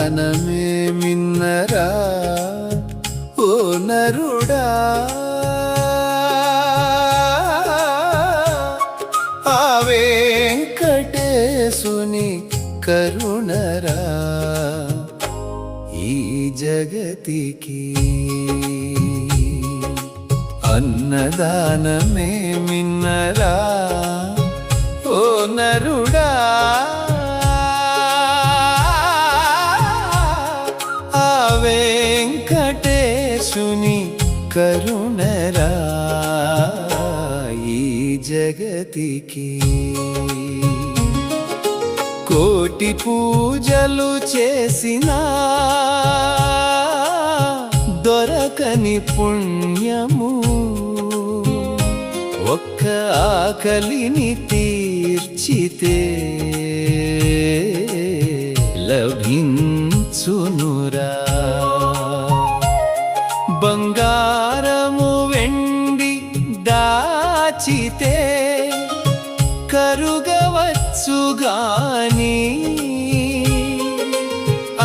అన్నదానమే మిన్నరా ఓ నరుడా, ఆ వెంకటేశుని కరుణరా ఈ జగతికి. అన్నదానమే మిన్నరా ఓ నరుడా, ఆ వెంకటేశుని కరుణరా ఈ జగతికి. కోటి పూజలు చేసినా దొరకని పుణ్యము, ఒక్క ఆకలిని తీర్చితే లభించునురా. బంగారము వెండి దాచితే కరుగవచ్చుగాని,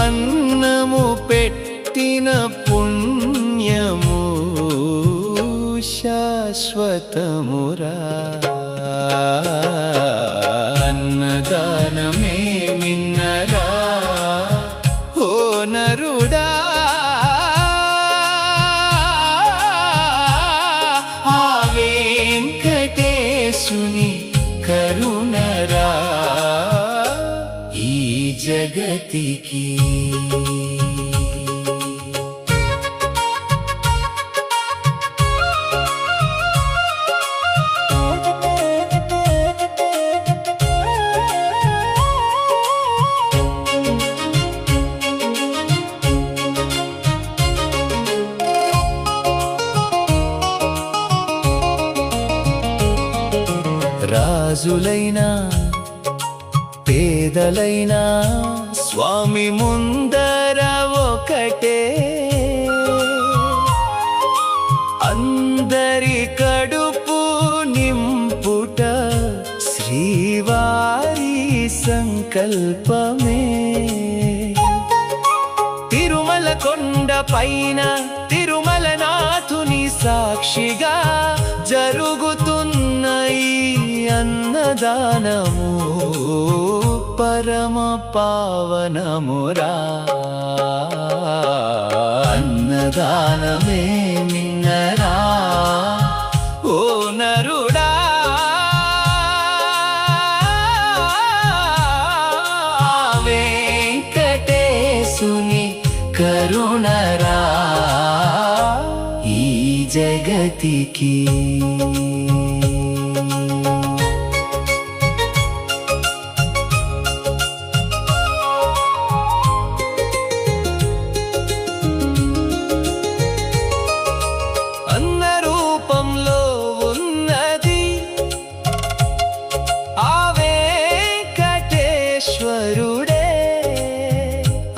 అన్నము పెట్టిన పుణ్యము శాశ్వతమురా. అన్నదానమే మిన్నరా ఓ నరుడా, ఆ వెంకటేశుని కరుణరా ఈ జగతికి. రాజులైనా పేదలైనా స్వామి ముందర ఒకటే, అందరి కడుపు నింపుట శ్రీవారి సంకల్పమే. తిరుమల కొండ పైన తిరుమల నాథుని సాక్షిగా జరుగుతున్న ఈ అన్నదానము పరమ పావనమురా. అన్నదానమే మిన్నరా ఓ నరుడా, వెంకటేశుని కరుణరా ఈ జగతికి.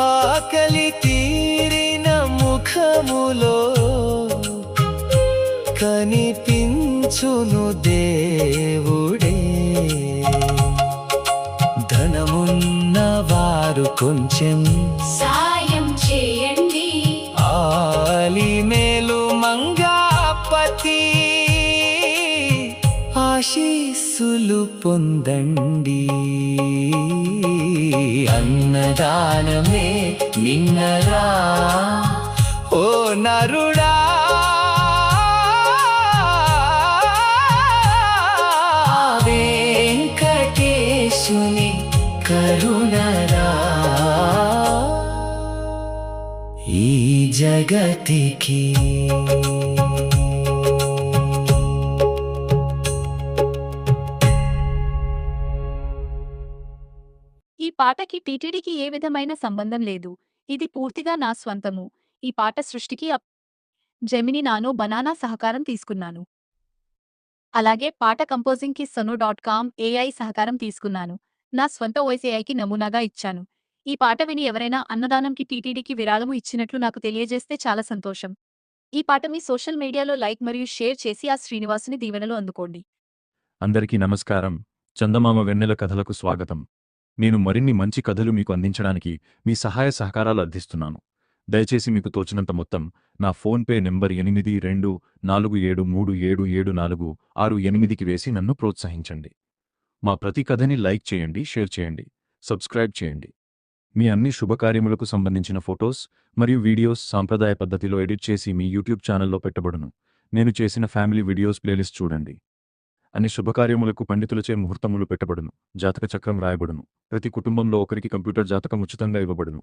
ఆకలి తీరిన ముఖములో కనిపించును దేవుడే. ధనమున్న వారు కొంచెం సాయం చేయండి, ఆలిమేలు మంగాపతి ఆశీస్సులు పొందండి. అన్నదానమే మిన్నరా ఓ నరుడా, వెంకటేశుని కరుణరా ఈ జగతికి. ఈ పాటకి టీటీడీకి ఏ విధమైన సంబంధం లేదు. ఇది పూర్తిగా నా స్వంతము. ఈ పాట సృష్టికి జెమిని నానో బనానా సహకారం తీసుకున్నాను. అలాగే పాట కంపోజింగ్కి sono.com AI సహకారం తీసుకున్నాను. నా స్వంత వాయిస్ AIకి నమూనాగా ఇచ్చాను. ఈ పాట విని ఎవరైనా అన్నదానంకి టీటీడీకి విరాళము ఇచ్చినట్లు నాకు తెలియజేస్తే చాలా సంతోషం. ఈ పాట మీ సోషల్ మీడియాలో లైక్ మరియు షేర్ చేసి ఆ శ్రీనివాసుని దీవెనలు అందుకోండి. అందరికీ నమస్కారం. చందమామ వెన్నెల కథలకు స్వాగతం. నేను మరిన్ని మంచి కథలు మీకు అందించడానికి మీ సహాయ సహకారాలు అందిస్తున్నాను. దయచేసి మీకు తోచినంత మొత్తం నా ఫోన్పే నెంబర్ 8247377468కి వేసి నన్ను ప్రోత్సహించండి. మా ప్రతి కథని లైక్ చేయండి, షేర్ చేయండి, సబ్స్క్రైబ్ చేయండి. మీ అన్ని శుభకార్యములకు సంబంధించిన ఫొటోస్ మరియు వీడియోస్ సాంప్రదాయ పద్ధతిలో ఎడిట్ చేసి మీ యూట్యూబ్ ఛానల్లో పెట్టబడును. నేను చేసిన ఫ్యామిలీ వీడియోస్ ప్లేలిస్ట్ చూడండి. అన్ని శుభకార్యములకు పండితులచే ముహూర్తములు పెట్టబడును. జాతక చక్రం రాయబడును. ప్రతి కుటుంబంలో ఒకరికి కంప్యూటర్ జాతకం ఉచితంగా ఇవ్వబడును.